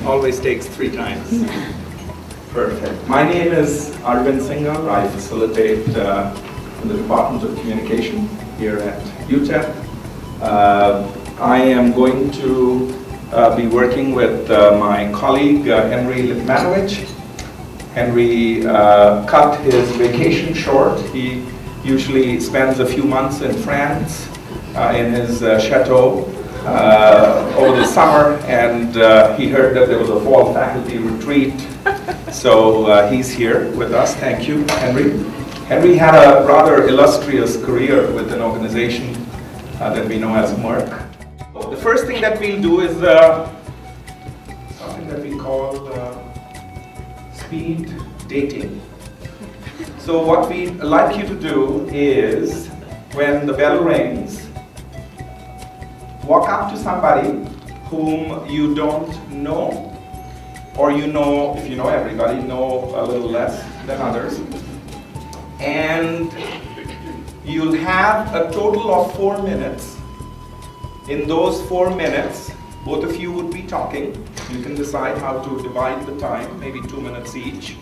always takes 3 times. Perfect. My name is Arvind Singhal. I facilitate in the Department of Communication here at UTEP. I am going to be working with my colleague Henry Liberating. Henry cut his vacation short. He usually spends a few months in France in his chateau over the summer, and he heard that there was a fall faculty retreat, so he's here with us. Thank you, Henry. Henry had a rather illustrious career with an organization that we know as Merck. The first thing that we'll do is something that we call speed dating. So what we'd like you to do is, when the bell rings, walk up to somebody whom you don't know, or you know, if you know everybody, know a little less than others, and you'll have a total of 4 minutes. In those 4 minutes, both of you would be talking. You can decide how to divide the time, maybe 2 minutes each.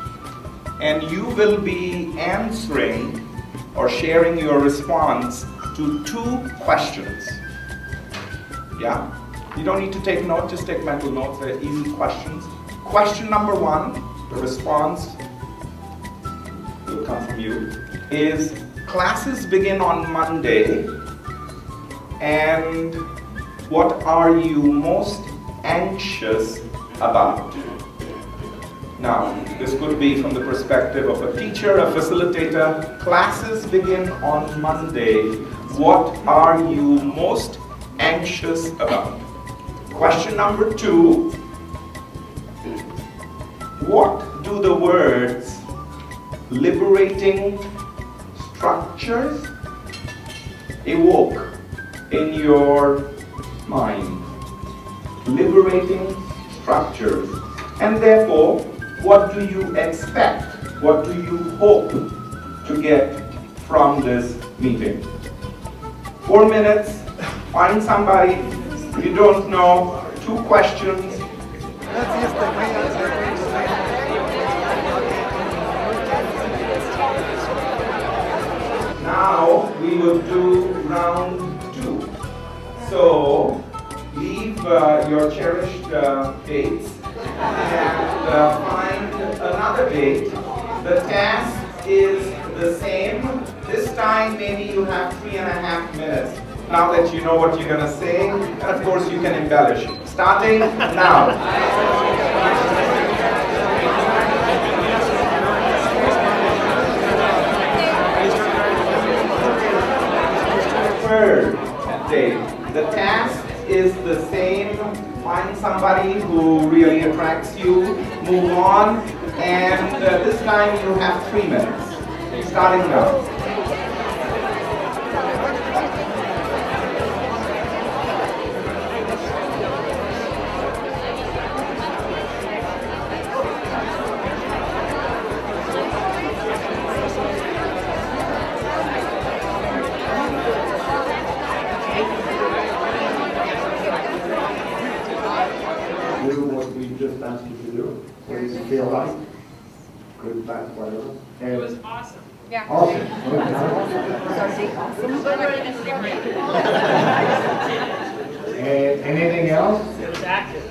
And you will be answering or sharing your response to 2 questions. Yeah? You don't need to take notes, just take mental notes. They're easy questions. Question number 1, the response will come from you, is classes begin on Monday, and what are you most anxious about? Now, this could be from the perspective of a teacher, a facilitator. Classes begin on Monday. What are you most anxious about? Question number 2. What do the words liberating structures evoke in your mind? Liberating structures. And therefore, what do you expect? What do you hope to get from this meeting? 4 minutes, find somebody you don't know, 2 questions. Now we will do round 2. So leave your cherished dates and find another date. The task is the same. This time maybe you have 3.5 minutes. Now that you know what you're going to say, and of course you can embellish. Starting now. Third date. The task is the same. Find somebody who really attracts you, move on, and this time you have 3 minutes. Starting now. Do what we just asked you to do. What do you feel like? Good, bad, whatever. It was awesome. Yeah. Awesome. Anything else? It was active.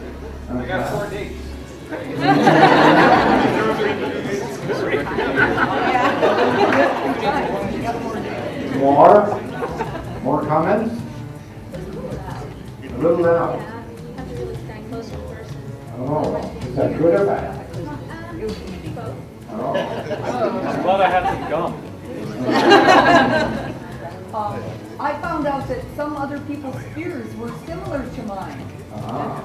I got 4 dates. More comments? A little loud. Oh, is that good or bad? Oh. I'm glad I had some gum. I found out that some other people's fears were similar to mine. Ah.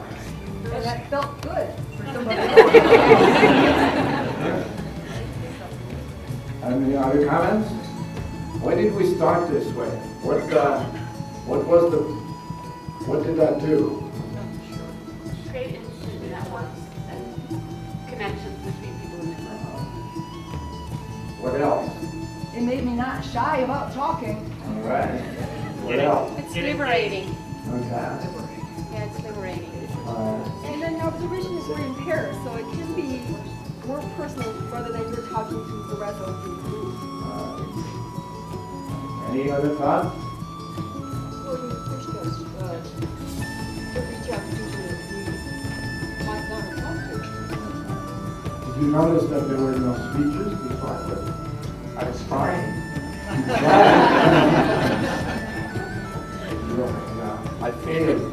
And that felt good for somebody Any other comments? Why did we start this way? What did that do? Create institutional networks and connections between people in the group. What else? It made me not shy about talking. All right. What else? It's liberating. Okay. Yeah, it's liberating. And then observation is we're in pairs, so it can be more personal rather than you're talking to the rest of the group. Any other thoughts? Well, you pushed us to reach out to people we might not have talked to. Did you notice that there were no speeches before? I was trying. Yeah, I failed.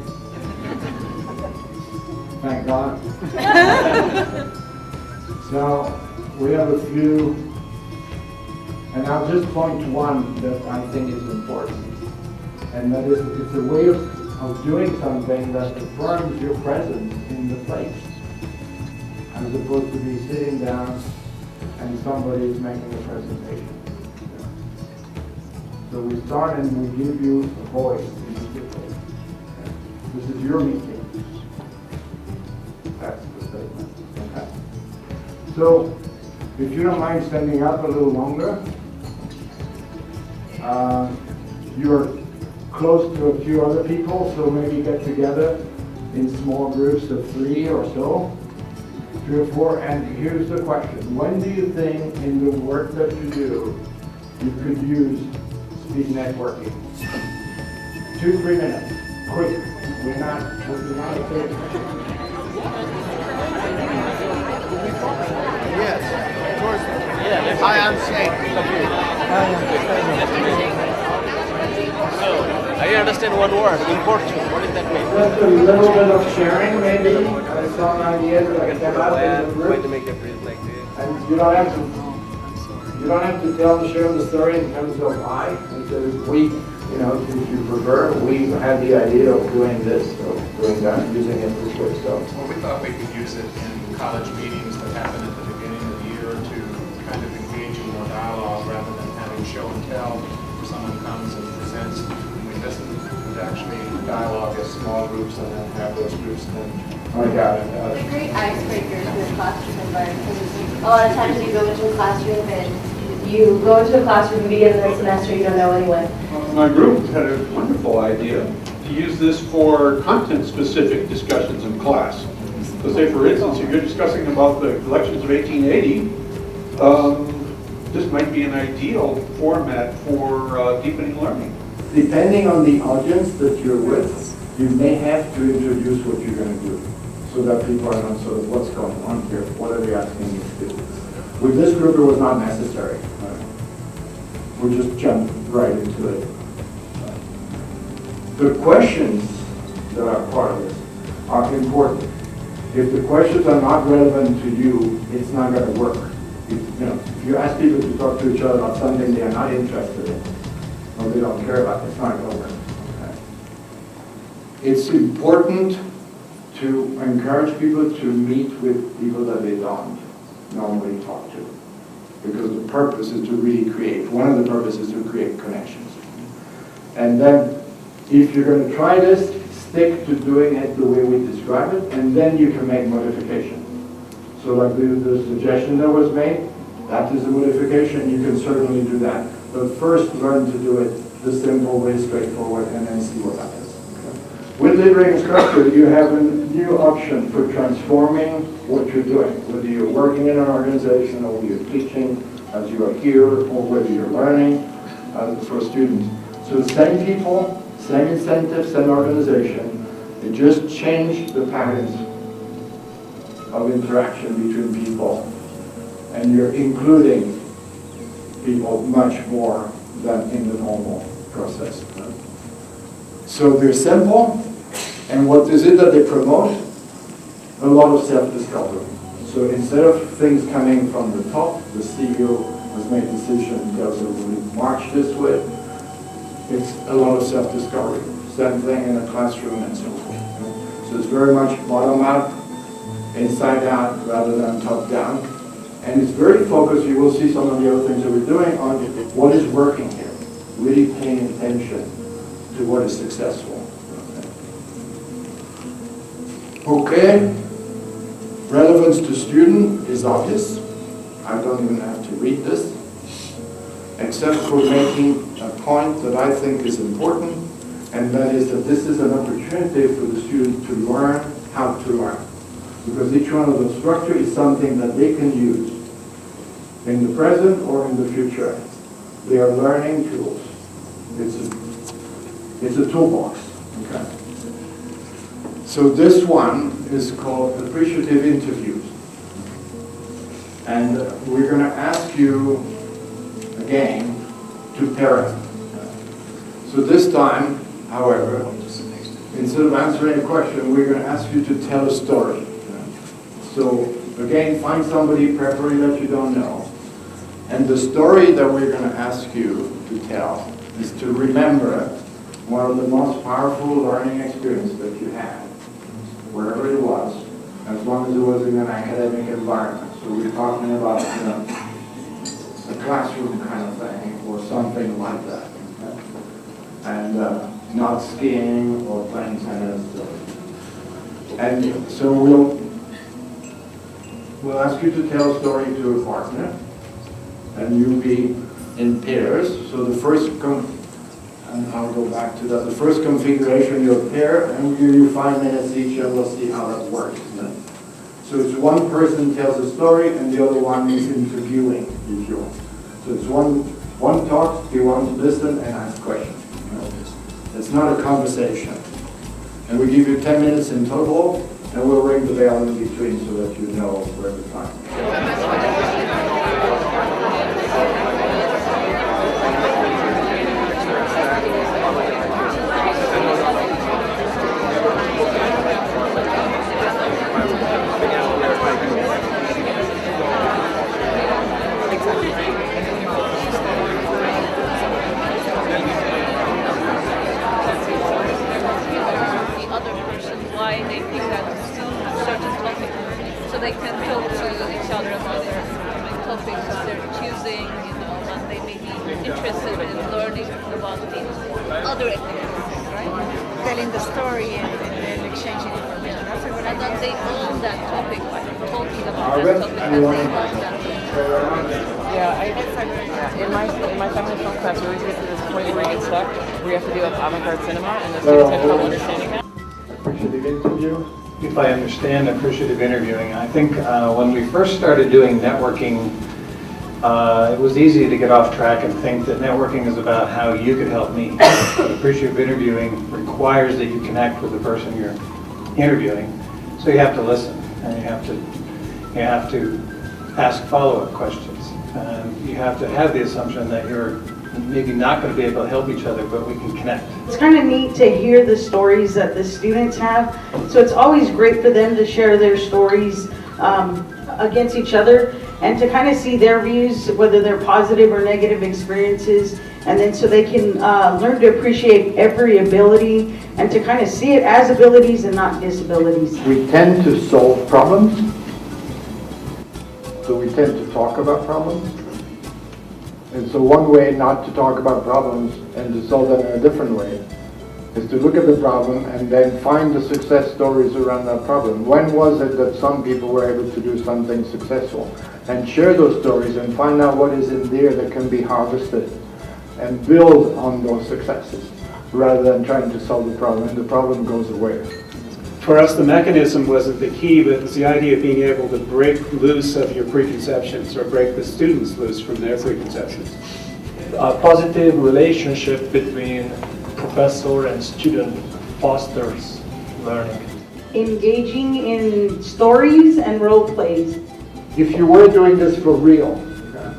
Thank God. So we have a few, and I'll just point to one that I think is important. And that is, it's a way of doing something that affirms your presence in the place, as opposed to be sitting down and somebody is making a presentation. So we start and we give you a voice immediately. This is your meeting. That's the statement. Okay. So, if you don't mind standing up a little longer, you're close to a few other people, so maybe get together in small groups of 3 or so, 3 or 4, and here's the question. When do you think in the work that you do, you could use speed networking? 2-3 minutes, quick. We're not Yes, of course. Yeah. Hi, I'm Shane. So, I understand one word, important. What does that mean? just a little bit of sharing, maybe, some ideas that I came up in the group. To make a breathe like this. And you don't have to share the story in terms of I, because we, if you prefer, we had the idea of doing this, or doing that, using it this way, so. Well, we thought we could use it in college meetings that happen at the beginning of the year to kind of engage in more dialogue rather than having show and tell, where someone comes and presents and we listen, and actually dialogue as small groups and then have those groups then. I got it. It's a great icebreaker in the classroom environment. Because a lot of times you go into a classroom and you go into a classroom and begin the semester, you don't know anyone. My group had a wonderful idea to use this for content-specific discussions in class. So say, for instance, if you're discussing about the elections of 1880, this might be an ideal format for deepening learning. Depending on the audience that you're with, you may have to introduce what you're going to do, so that people are not sort of, what's going on here, what are they asking me to do. With this group, it was not necessary. We just jumped right into it. The questions that are part of this are important. If the questions are not relevant to you, it's not going to work. If you ask people to talk to each other about something they are not interested in, or they don't care about, it's not going to work. Okay? It's important to encourage people to meet with people that they don't normally talk to, because the purpose is to really create. One of the purposes is to create connections. And then, if you're going to try this, stick to doing it the way we describe it, and then you can make modification. So like the suggestion that was made, that is a modification, you can certainly do that. But first learn to do it the simple way, straightforward, and then see what happens. Okay. With Liberating Structure, you have a new option for transforming what you're doing, whether you're working in an organization, or whether you're teaching as you are here, or whether you're learning for students. So the same people, same incentives, same organization, it just changed the patterns of interaction between people, and you're including people much more than in the normal process. So they're simple, and what is it that they promote? A lot of self-discovery. So instead of things coming from the top, the CEO has made decisions that will march this way, it's a lot of self-discovery. Same thing in a classroom and so forth. So it's very much bottom-up, inside-out, rather than top-down. And it's very focused, you will see some of the other things that we're doing, on what is working here. Really paying attention to what is successful. Okay. Relevance to student is obvious. I don't even have to read this, except for making a point that I think is important, And that is that this is an opportunity for the student to learn how to learn. Because each one of those structures is something that they can use in the present or in the future. They are learning tools. It's a toolbox. Okay. So this one is called appreciative interviews. And we're going to ask you again to parent. So this time, however, instead of answering a question, we're going to ask you to tell a story. So again, find somebody preferably that you don't know. And the story that we're going to ask you to tell is to remember one of the most powerful learning experiences that you had, wherever it was, as long as it was in an academic environment. So we're talking about, a classroom kind of thing or something like that. Okay? And not skiing or playing tennis. And so we'll ask you to tell a story to a partner, and you'll be in pairs. So the first, and I'll go back to that. The first configuration, you're a pair, and we'll give you 5 minutes each, and we'll see how that works. So it's one person tells a story, and the other one is interviewing, if you want. So it's one talks, the one listen and ask questions. It's not a conversation. And we give you 10 minutes in total, and we'll ring the bell in between so that you know where the time is. Why they think that certain topic, so they can talk to each other about their topics that they're choosing, and they may be interested in learning about the other activities, right? Telling the story and then exchanging information. That's a good And idea. then they own that topic by talking about that topic, and they own that. In my feminist film class, we always get to this point where we get stuck. We have to do avant-garde cinema, and the students have trouble understanding that. Appreciative interview. If I understand appreciative interviewing, I think when we first started doing networking, it was easy to get off track and think that networking is about how you could help me. But appreciative interviewing requires that you connect with the person you're interviewing. So you have to listen, and you have to ask follow-up questions. You have to have the assumption that you're maybe not going to be able to help each other, but we can connect. It's kind of neat to hear the stories that the students have. So it's always great for them to share their stories against each other and to kind of see their views, whether they're positive or negative experiences, and then so they can learn to appreciate every ability and to kind of see it as abilities and not disabilities. We tend to solve problems, so we tend to talk about problems. And so one way not to talk about problems and to solve them in a different way is to look at the problem and then find the success stories around that problem. When was it that some people were able to do something successful? And share those stories and find out what is in there that can be harvested and build on those successes rather than trying to solve the problem, and the problem goes away. For us, the mechanism wasn't the key, but it was the idea of being able to break loose of your preconceptions or break the students loose from their preconceptions. A positive relationship between professor and student fosters learning. Engaging in stories and role plays. If you were doing this for real, okay,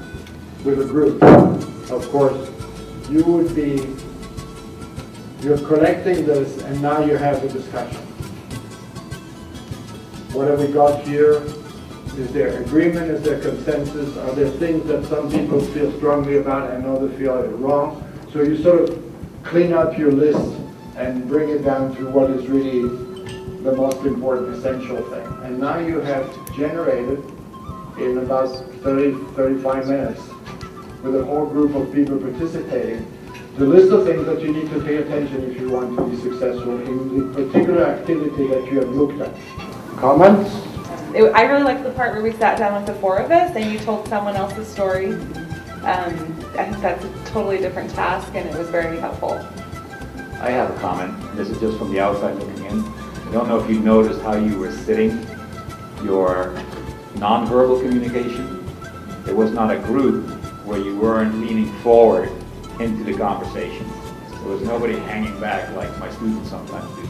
with a group, of course, you would be, you're collecting this and now you have a discussion. What have we got here? Is there agreement? Is there consensus? Are there things that some people feel strongly about and others feel are wrong? So you sort of clean up your list and bring it down to what is really the most important, essential thing. And now you have generated in about 30-35 minutes with a whole group of people participating the list of things that you need to pay attention if you want to be successful in the particular activity that you have looked at. Comments? I really liked the part where we sat down with the four of us and you told someone else's story. I think that's a totally different task and it was very helpful. I have a comment. This is just from the outside looking in. I don't know if you noticed how you were sitting, your nonverbal communication. There was not a group where you weren't leaning forward into the conversation. There was nobody hanging back like my students sometimes do.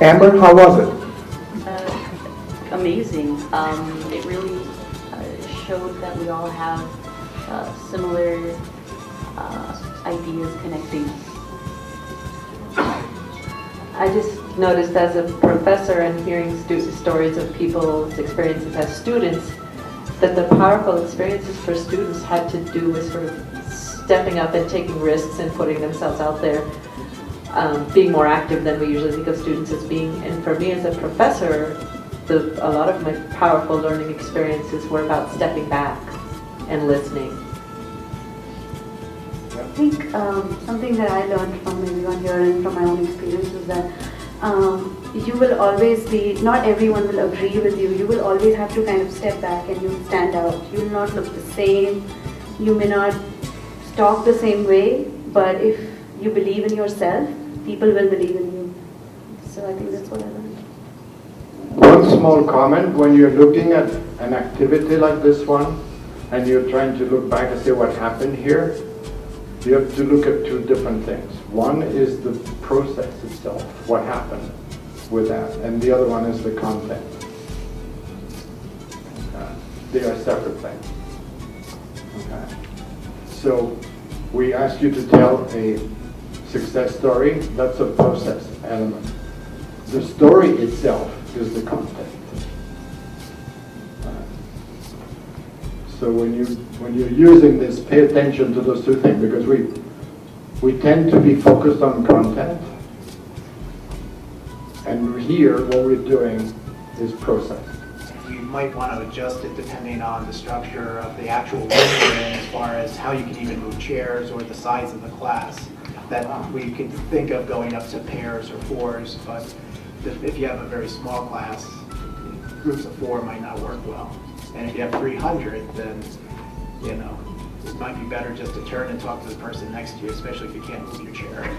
Amber, how was it? Amazing. It really showed that we all have similar ideas connecting. I just noticed as a professor and hearing stories of people's experiences as students, that the powerful experiences for students had to do with sort of stepping up and taking risks and putting themselves out there, being more active than we usually think of students as being. And for me as a professor, a lot of my powerful learning experiences were about stepping back and listening. I think something that I learned from everyone here and from my own experience is that you will always be, not everyone will agree with you. You will always have to kind of step back and you'll stand out. You will not look the same. You may not talk the same way, but if you believe in yourself, people will believe in you. So I think that's what I learned. One small comment, when you're looking at an activity like this one, and you're trying to look back and see what happened here, you have to look at two different things. One is the process itself, what happened with that, and the other one is the content. They are separate things. Okay. So we ask you to tell a success story. That's a process element. The story itself is the content. So when you're using this, pay attention to those two things, because we tend to be focused on content, and here what we're doing is process. You might want to adjust it depending on the structure of the actual room you're in, as far as how you can even move chairs or the size of the class. That we could think of going up to pairs or fours, but if you have a very small class, groups of 4 might not work well. And if you have 300, then, you know, it might be better just to turn and talk to the person next to you, especially if you can't move your chair.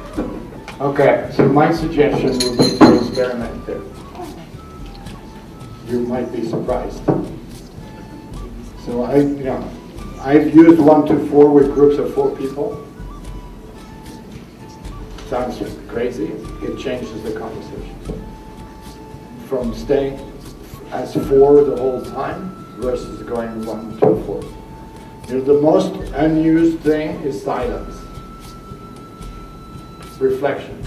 Okay, so my suggestion would be to experiment there. You might be surprised. So I've used 1 to 4 with groups of 4 people. Sounds crazy. It changes the conversation. From staying as 4 the whole time versus going 1 to 4. The most unused thing is silence. Reflection.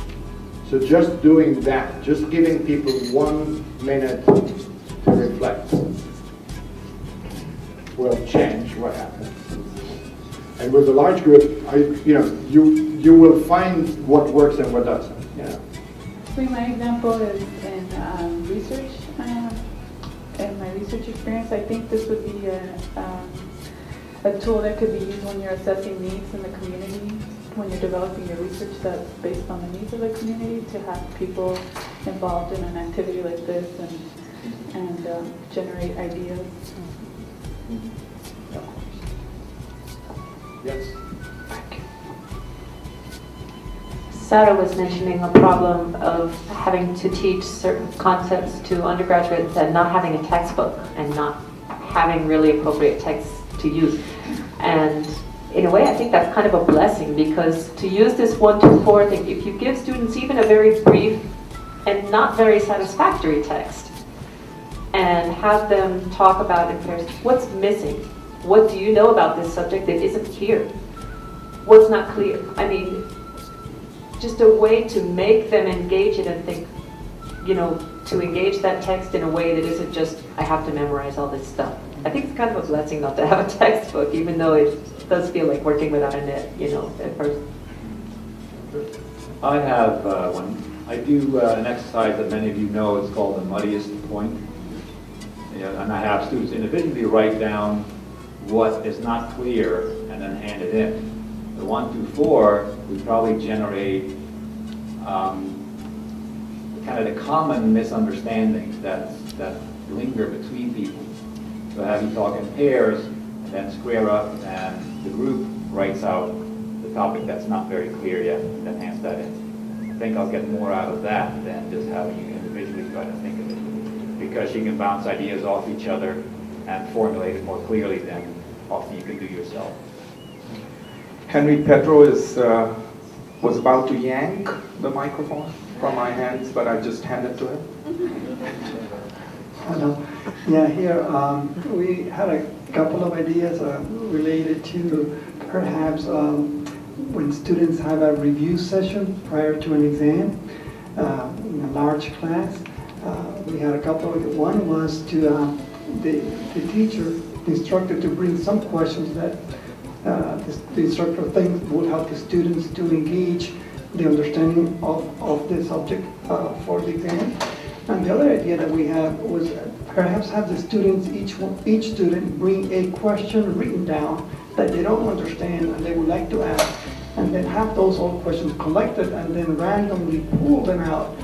So just doing that, just giving people 1 minute to reflect will change what happens. And with a large group, you will find what works and what doesn't. So my example is in research. In my research experience, I think this would be a tool that could be used when you're assessing needs in the community, when you're developing your research that's based on the needs of the community, to have people involved in an activity like this and generate ideas. Yes. Sarah was mentioning a problem of having to teach certain concepts to undergraduates and not having a textbook and not having really appropriate texts to use. And in a way, I think that's kind of a blessing, because to use this 1 to 4 thing, if you give students even a very brief and not very satisfactory text and have them talk about in pairs, what's missing? What do you know about this subject that isn't here? What's not clear? I mean, just a way to make them engage it and think, to engage that text in a way that isn't just, I have to memorize all this stuff. I think it's kind of a blessing not to have a textbook, even though it does feel like working without a net, at first. I have one. I do an exercise that many of you know. It's called the muddiest point. And I have students individually write down what is not clear and then hand it in. The 1 through 4, we probably generate kind of the common misunderstandings that linger between people. So have you talk in pairs, and then square up, and the group writes out the topic that's not very clear yet, then hands that in. I think I'll get more out of that than just having you individually try to think of it. Because you can bounce ideas off each other and formulate it more clearly than often you can do yourself. Henry Pedro was about to yank the microphone from my hands, but I just handed to him. Hello. Yeah, here we had a couple of ideas related to perhaps when students have a review session prior to an exam in a large class. We had a couple of, one was to the teacher, the instructor, to bring some questions that the instructor thinks would help the students to engage the understanding of the subject for the exam. And the other idea that we had was perhaps have the students, each student bring a question written down that they don't understand and they would like to ask, and then have those old questions collected and then randomly pull them out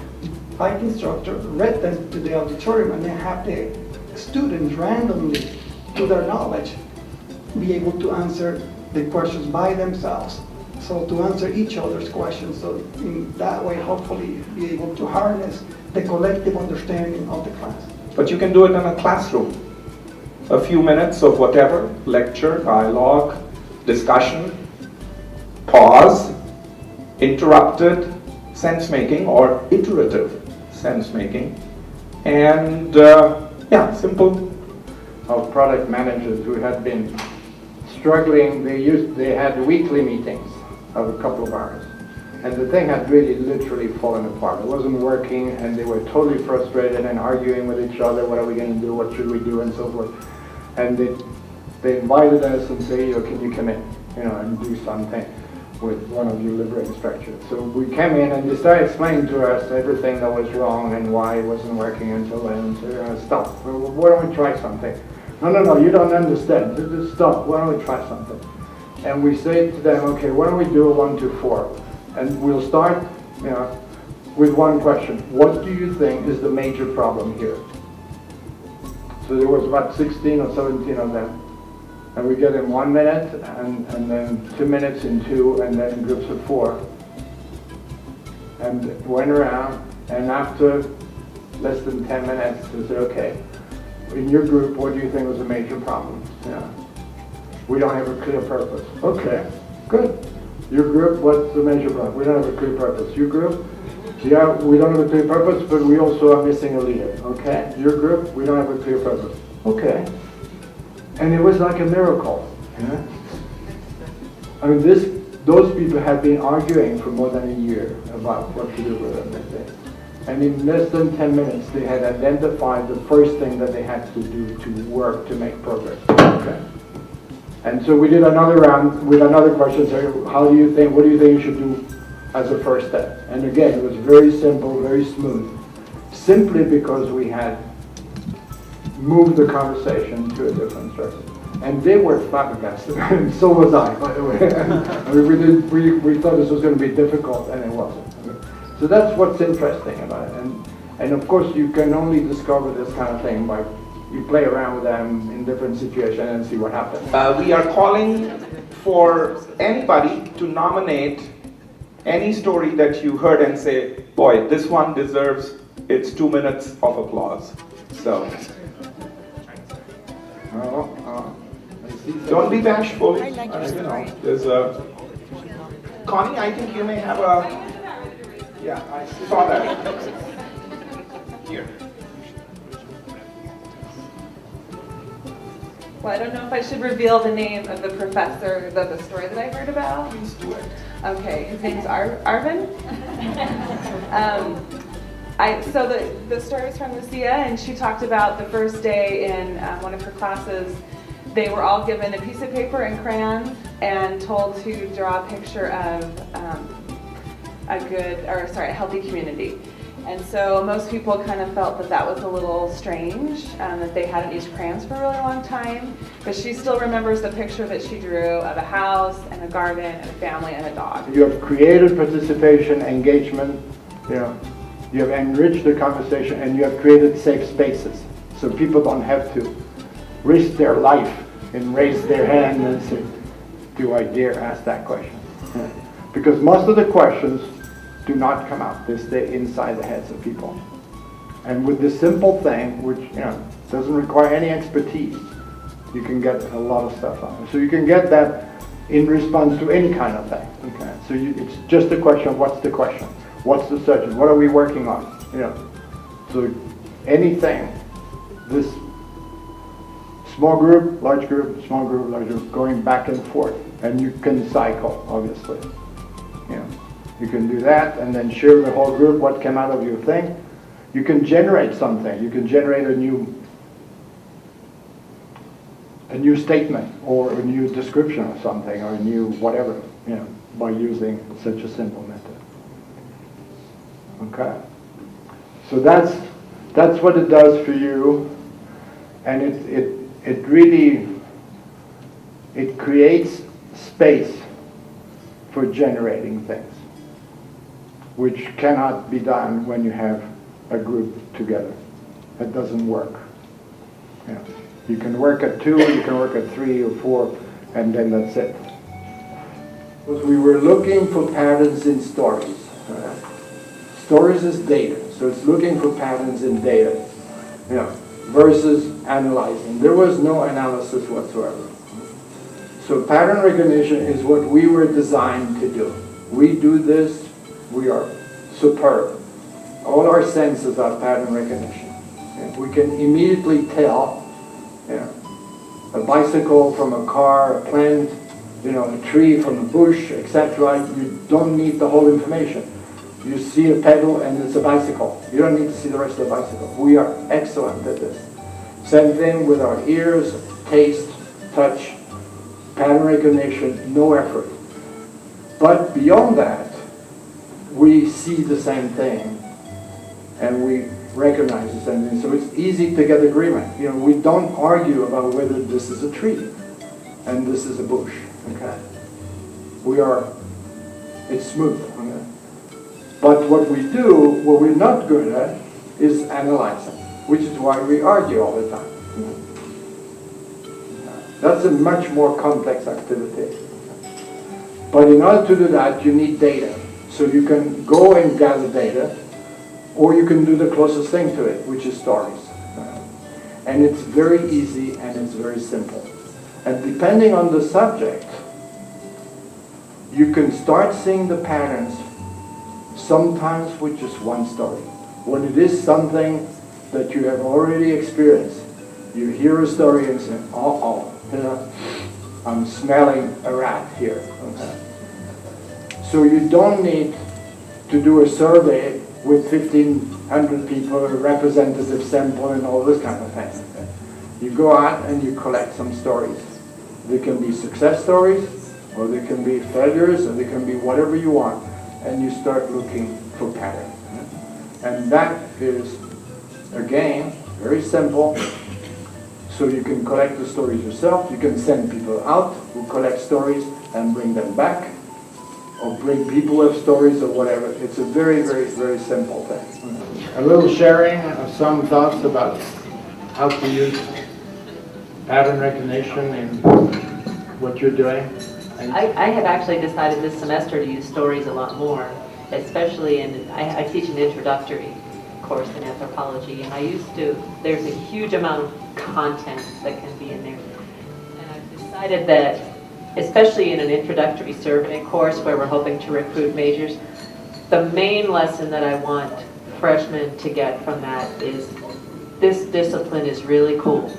by the instructor, read them to the auditorium, and then have the students randomly, to their knowledge, be able to answer the questions by themselves. So to answer each other's questions, so in that way hopefully be able to harness the collective understanding of the class. But you can do it in a classroom. A few minutes of whatever, lecture, dialogue, discussion, pause, interrupted sense-making or iterative sense-making, and yeah, simple. Our product managers who had been struggling, they had weekly meetings of a couple of hours. And the thing had really literally fallen apart. It wasn't working, and they were totally frustrated and arguing with each other, what are we going to do, what should we do, and so forth. And they invited us and said, you know, can you come in, you know, and do something with one of your Liberating structures. So we came in and they started explaining to us everything that was wrong and why it wasn't working until then. And so stop, why don't we try something? No, you don't understand, just stop, why don't we try something? And we say to them, okay, why don't we do a 1, 2, 4? And we'll start, you know, with one question. What do you think is the major problem here? So there was about 16 or 17 of them. And we get in 1 minute, and then 2 minutes in 2, and then in groups of 4. And went around, and after less than 10 minutes, we said, okay, in your group, what do you think was the major problem? Yeah. We don't have a clear purpose. Okay, good. Your group, what's the major problem? We don't have a clear purpose. Your group, yeah, we don't have a clear purpose, but we also are missing a leader. Okay, your group, we don't have a clear purpose. Okay. And it was like a miracle. Yeah? I mean, those people had been arguing for more than a year about what to do with them. And in less than 10 minutes, they had identified the first thing that they had to do to work to make progress. Okay. And so we did another round with another question, so what do you think you should do as a first step? And again, it was very simple, very smooth, simply because we had moved the conversation to a different structure. And they were flabbergasted, and so was I, by the way. I mean, we thought this was going to be difficult, and it wasn't. So that's what's interesting about it. And of course, you can only discover this kind of thing by you play around with them in different situations and see what happens. We are calling for anybody to nominate any story that you heard and say, boy, this one deserves its 2 minutes of applause. So, don't be bashful. You know, there's a Connie. I think you may have a. Yeah, I saw that. Here. Well, I don't know if I should reveal the name of the professor of the story that I heard about. Please do it. Okay, his name's Arvin. So the story was from Lucia, and she talked about the first day in one of her classes. They were all given a piece of paper and crayons and told to draw a picture of a healthy community. And so most people kind of felt that that was a little strange, that they hadn't used crayons for a really long time. But she still remembers the picture that she drew of a house and a garden and a family and a dog. You have created participation, engagement, you know, you have enriched the conversation, and you have created safe spaces. So people don't have to risk their life and raise their hand and say, do I dare ask that question? Because most of the questions do not come out. They stay inside the heads of people. And with this simple thing, which doesn't require any expertise, you can get a lot of stuff on it. So you can get that in response to any kind of thing. Okay? So it's just a question of what's the question? What's the subject? What are we working on? So anything, this small group, large group, small group, large group, going back and forth. And you can cycle, obviously. You can do that and then share with the whole group what came out of your thing. You can generate something. You can generate a new statement or a new description of something or a new whatever, by using such a simple method. Okay. So that's what it does for you, and it really creates space for generating things, which cannot be done when you have a group together. That doesn't work. You can work at 2, you can work at 3 or 4, and then that's it. We were looking for patterns in stories. Stories is data, so it's looking for patterns in data, versus analyzing. There was no analysis whatsoever. So pattern recognition is what we were designed to do. We do this, we are superb. All our senses are pattern recognition. We can immediately tell a bicycle from a car, a plant, a tree from a bush, etc. You don't need the whole information. You see a pedal and it's a bicycle. You don't need to see the rest of the bicycle. We are excellent at this. Same thing with our ears, taste, touch, pattern recognition, no effort. But beyond that, we see the same thing and we recognize the same thing. So it's easy to get agreement. We don't argue about whether this is a tree and this is a bush. Okay? It's smooth. Okay? But what we're not good at is analyzing, which is why we argue all the time. That's a much more complex activity. But in order to do that, you need data. So you can go and gather data, or you can do the closest thing to it, which is stories. And it's very easy and it's very simple. And depending on the subject, you can start seeing the patterns sometimes with just one story. When it is something that you have already experienced, you hear a story and say, I'm smelling a rat here. Okay. So you don't need to do a survey with 1,500 people, a representative sample and all this kind of thing. Okay. You go out and you collect some stories. They can be success stories, or they can be failures, or they can be whatever you want. And you start looking for patterns. And that is, again, very simple. So you can collect the stories yourself. You can send people out who collect stories and bring them back, or bring people with stories or whatever. It's a very, very, very simple thing. A little sharing of some thoughts about how to use pattern recognition in what you're doing. I have actually decided this semester to use stories a lot more, especially I teach an introductory course in anthropology, and there's a huge amount of content that can be in there. And I've decided that, especially in an introductory survey course where we're hoping to recruit majors, the main lesson that I want freshmen to get from that is this discipline is really cool.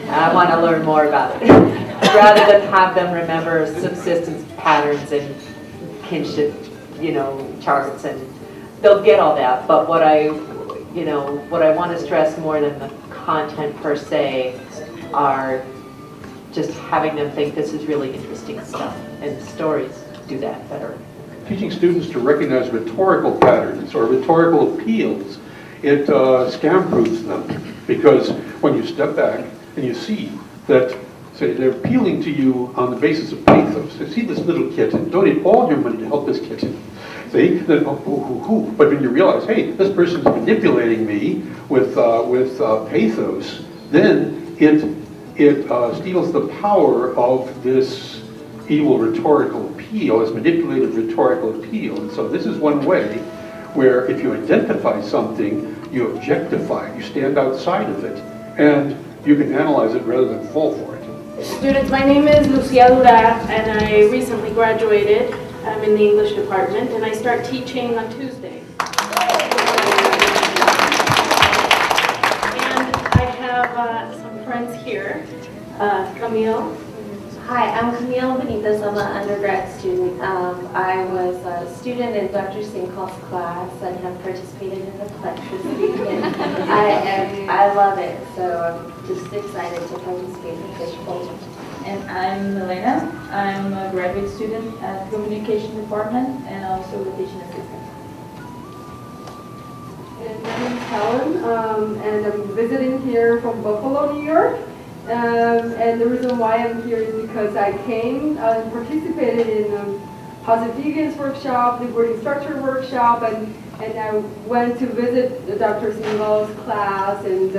I want to learn more about it, rather than have them remember subsistence patterns and kinship, charts, and they'll get all that. But what I want to stress more than the content per se are just having them think this is really interesting stuff, and stories do that better. Teaching students to recognize rhetorical patterns or rhetorical appeals, it scam-proofs them, because when you step back and you see that, say, they're appealing to you on the basis of pathos. So see this little kitten, donate all your money to help this kitten. See, then, but when you realize, hey, this person's manipulating me with pathos, then it steals the power of this evil rhetorical appeal, this manipulative rhetorical appeal. And so this is one way where if you identify something, you objectify it, you stand outside of it, and you can analyze it rather than fall for it. Students, my name is Lucia Dura, and I recently graduated. I'm in the English department, and I start teaching on Tuesday. And I have some friends here. Camille. Hi, I'm Camille Benitez. I'm an undergrad student. I was a student in Dr. Sinkoff's class and have participated in the lecture speaking. I love it, so I'm just excited to participate in this project. And I'm Milena. I'm a graduate student at the Communication Department and also a teaching assistant. And my name is Helen, and I'm visiting here from Buffalo, New York. And the reason why I'm here is because I came and participated in Positive Vegans workshop, Liberating Structure workshop, and I went to visit Dr. Singal's class, and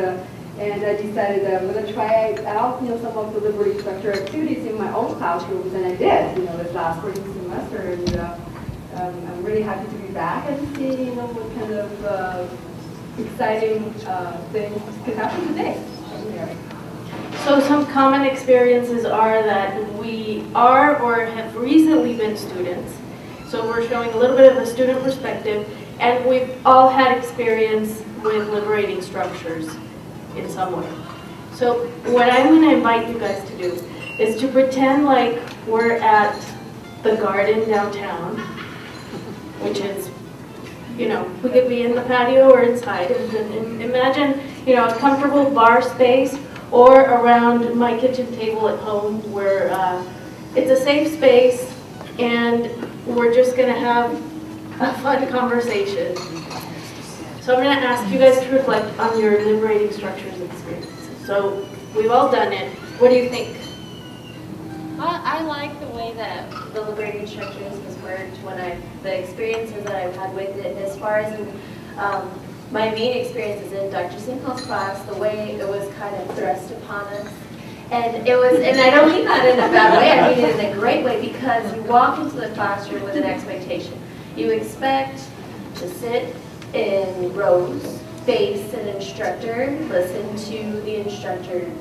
I decided that I'm going to try out, some of the Liberating Structure activities in my own classrooms, and I did, this last spring semester, and I'm really happy to be back and see, what kind of exciting things could happen today. So some common experiences are that we are or have recently been students. So we're showing a little bit of a student perspective, and we've all had experience with liberating structures in some way. So what I'm going to invite you guys to do is to pretend like we're at the garden downtown, which is, we could be in the patio or inside. And imagine, a comfortable bar space or around my kitchen table at home where it's a safe space and we're just going to have a fun conversation. So I'm going to ask you guys to reflect on your liberating structures experiences. So we've all done it. What do you think? I like the way that the liberating structures has worked the experiences that I've had with it, as far as my main experiences in Dr. Sinkoff's class, the way it was kind of thrust upon us. And I don't mean that in a bad way, I mean it in a great way, because you walk into the classroom with an expectation. You expect to sit in rows, face an instructor, listen to the instructor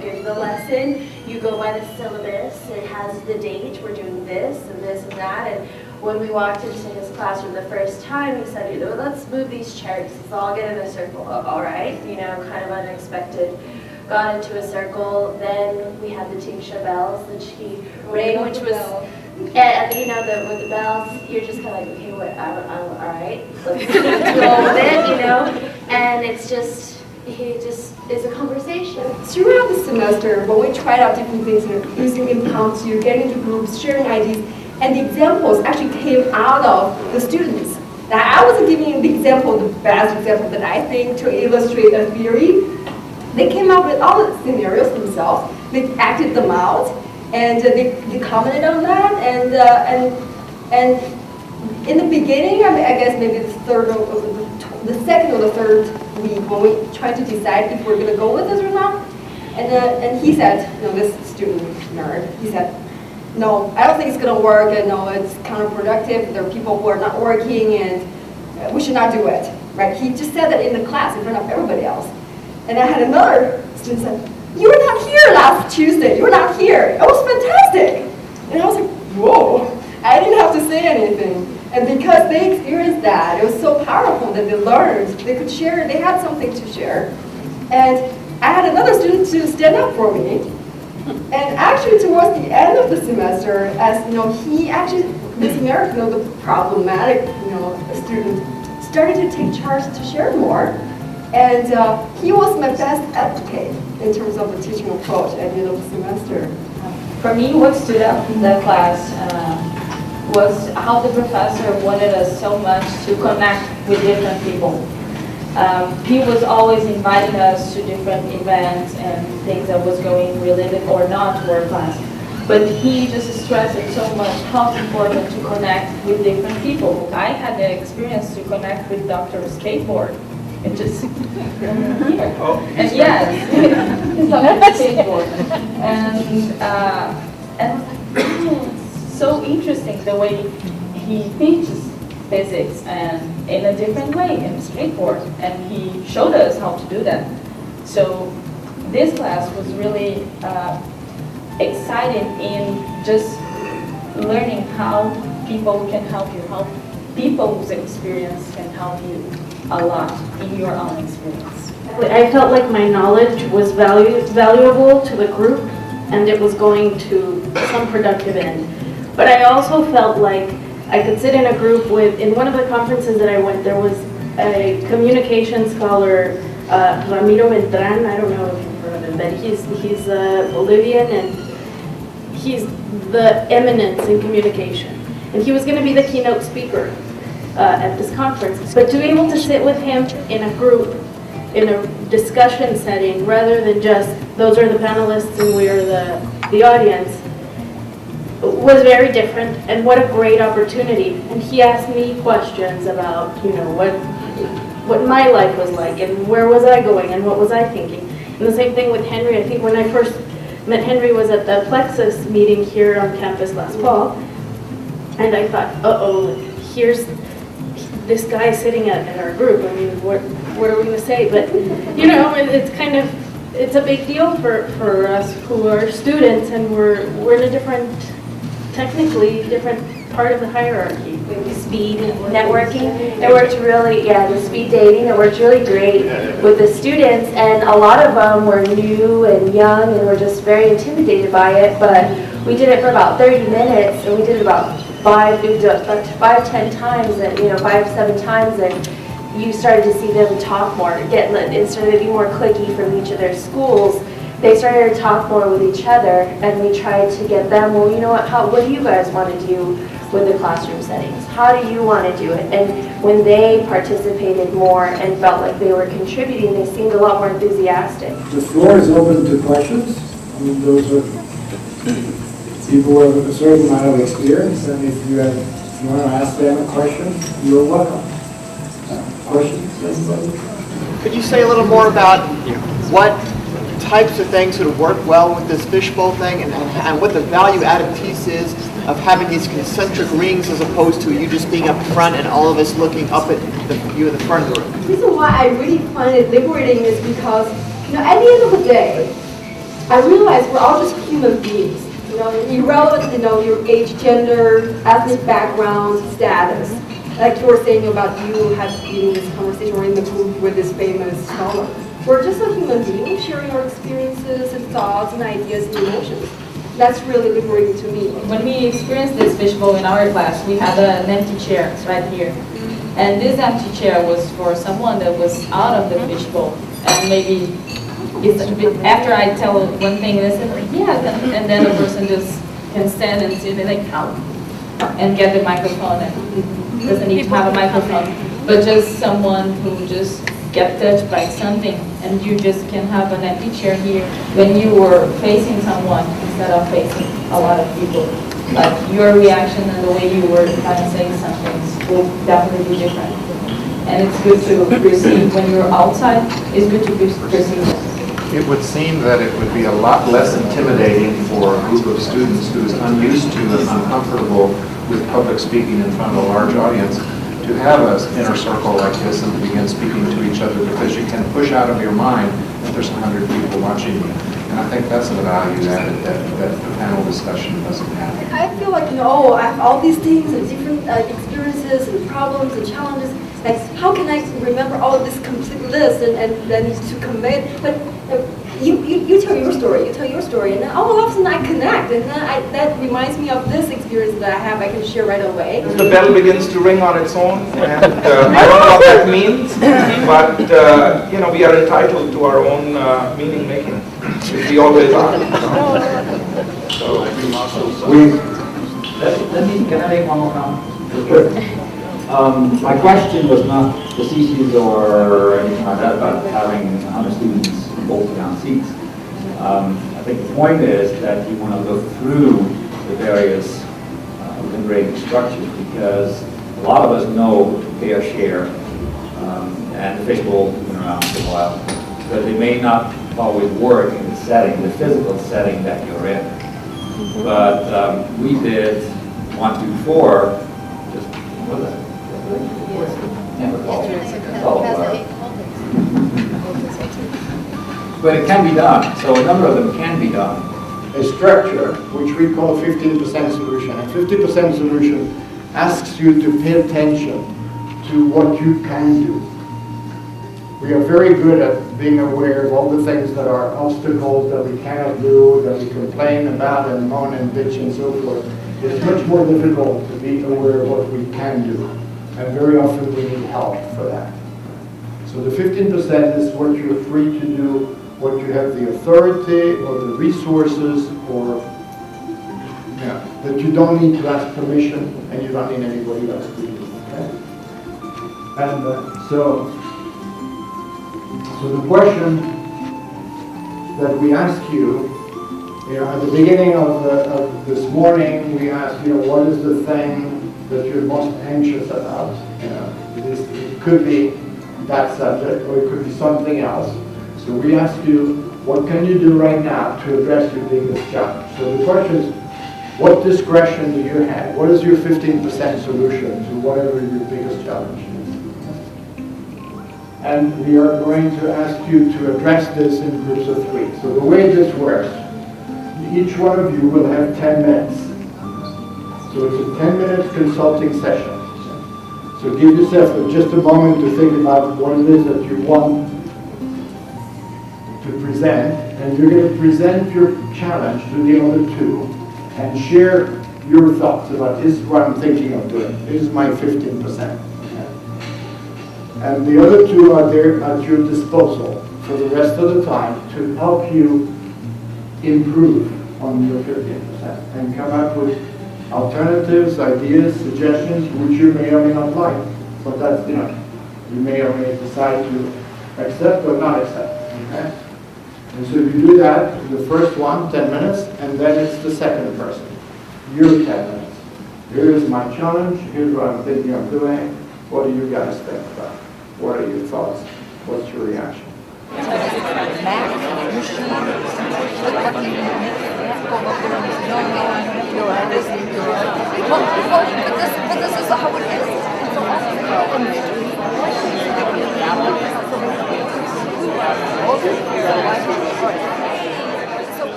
give the lesson. You go by the syllabus, it has the date, we're doing this and this and that. And when we walked into his classroom the first time, he said, let's move these chairs, let's all get in a circle. All right, kind of unexpected. Got into a circle, then we had the tingsha bells that she rang, which was, with the bells, you're just kind of like, okay, all right, let's roll with it, and it's just, it's a conversation. Throughout the semester, when we tried out different things, using impromptu, getting into groups, sharing ideas, and the examples actually came out of the students. Now, I wasn't giving the example, the best example that I think to illustrate a theory. They came up with all the scenarios themselves. They acted them out, and they commented on that. And in the beginning, I guess maybe the second or the third week, when we tried to decide if we're going to go with this or not, and he said, this student nerd, he said, no, I don't think it's going to work, and no, it's counterproductive. There are people who are not working, and we should not do it. Right? He just said that in the class in front of everybody else. And I had another student say, you were not here last Tuesday. You were not here. It was fantastic. And I was like, whoa. I didn't have to say anything. And because they experienced that, it was so powerful that they learned. They could share. They had something to share. And I had another student to stand up for me. And actually, towards the end of the semester, as he actually, this American, the problematic, student, started to take charge to share more. And he was my best advocate in terms of the teaching approach at the end of the semester. For me, what stood out in the class was how the professor wanted us so much to connect with different people. He was always inviting us to different events and things that was going related or not to our class. But he just stressed it so much how it's important to connect with different people. I had the experience to connect with Dr. Skateboard. And just here. And yes, he's on a skateboard. And I was like, oh, it's so interesting the way he teaches physics and in a different way, in straightforward. And he showed us how to do that. So this class was really exciting in just learning how people can help you, how people's experience can help you a lot in your own experience. I felt like my knowledge was valuable to the group and it was going to some productive end. But I also felt like I could sit in a group with, in one of the conferences that I went, there was a communication scholar, Ramiro Beltran, I don't know if you've heard of him, but he's Bolivian and he's the eminence in communication. And he was going to be the keynote speaker at this conference. But to be able to sit with him in a group, in a discussion setting, rather than just, those are the panelists and we're the audience, was very different, and what a great opportunity. And he asked me questions about, you know, what my life was like, and where was I going, and what was I thinking. And the same thing with Henry. I think when I first met Henry was at the Plexus meeting here on campus last fall, and I thought, uh-oh, here's this guy sitting at our group. I mean, what are we going to say? But, you know, it's kind of, it's a big deal for us who are students, and we're in a different, technically different part of the hierarchy. Speed networking, it worked really, the speed dating, it worked really great with the students, and a lot of them were new and young and were just very intimidated by it, but we did it for about 30 minutes, and we did it about 5-10 times, and 5-7 times, and you started to see them talk more, instead of being more cliquey from each of their schools. They started to talk more with each other, and we tried to get them, well, you know what do you guys want to do with the classroom settings? How do you want to do it? And when they participated more and felt like they were contributing, they seemed a lot more enthusiastic. The floor is open to questions. I mean, those are people with a certain amount of experience, and if you want to ask them a question, you're welcome. Questions, anybody? Could you say a little more about what types of things would work well with this fishbowl thing, and what the value-added piece is of having these concentric rings as opposed to you just being up front and all of us looking up at you in the front of the room? The reason why I really find it liberating is because, at the end of the day, I realize we're all just human beings. Irrelevant, your age, gender, ethnic background, status. Like you were saying about you had been in this conversation or in the group with this famous scholar. We're just a human being sharing our experiences and thoughts and ideas and emotions. That's really liberating to me. When we experienced this fishbowl in our class, we had an empty chair right here. And this empty chair was for someone that was out of the fishbowl. And maybe after I tell one thing, they say, and then the person just can stand and sit and count and get the microphone and doesn't need to have a microphone. But just someone who just get touched by something, and you just can have an empty chair here when you were facing someone instead of facing a lot of people. Like your reaction and the way you were kind of saying some things will definitely be different. And it's good to perceive when you're outside, it's good to perceive it. It would seem that it would be a lot less intimidating for a group of students who is unused to and uncomfortable with public speaking in front of a large audience to have an inner circle like this and begin speaking to each other, because you can push out of your mind that there's 100 people watching you. And I think that's a value added that the panel discussion doesn't have. I feel like, I have all these things and different experiences and problems and challenges. Like, how can I remember all of this complete list and then to convey it? But you tell your story, and then all of a sudden I connect, and then that reminds me of this experience that I have. I can share right away. The bell begins to ring on its own, and I don't know what that means, but we are entitled to our own meaning making, which we always are. So can I make one more comment? Sure. My question was not facetious or anything like that about having 100 students bolted down seats. I think the point is that you want to look through the various liberating structures, because a lot of us know fair share and the fishbowl has been around for a while, but they may not always work in the setting, the physical setting that you're in. But we did 1, 2, 4. Just what was that? Can't recall. It's all a blur. But it can be done. So a number of them can be done. A structure which we call 15% solution. And 50% solution asks you to pay attention to what you can do. We are very good at being aware of all the things that are obstacles that we cannot do, that we complain about and moan and bitch and so forth. It's much more difficult to be aware of what we can do. And very often we need help for that. So the 15% is what you're free to do, what you have the authority or the resources or that you don't need to ask permission and you don't need anybody else to do. Okay? And so the question that we ask you, at the beginning of this morning, we asked, what is the thing that you're most anxious about? It could be that subject or it could be something else. So we ask you, what can you do right now to address your biggest challenge? So the question is, what discretion do you have? What is your 15% solution to whatever your biggest challenge is? And we are going to ask you to address this in groups of 3. So the way this works, each one of you will have 10 minutes. So it's a 10-minute consulting session. So give yourself just a moment to think about what it is that you want to present, and you're going to present your challenge to the other 2 and share your thoughts about this is what I'm thinking of doing. This is my 15%. And the other 2 are there at your disposal for the rest of the time to help you improve on your 15% and come up with alternatives, ideas, suggestions, which you may or may not like. But that's, you may or may decide to accept or not accept. Okay? And so you do that, the first one, 10 minutes, and then it's the second person. Your 10 minutes. Here is my challenge, here's what I'm thinking of doing. What do you guys think about? What are your thoughts? What's your reaction? But this is how it is.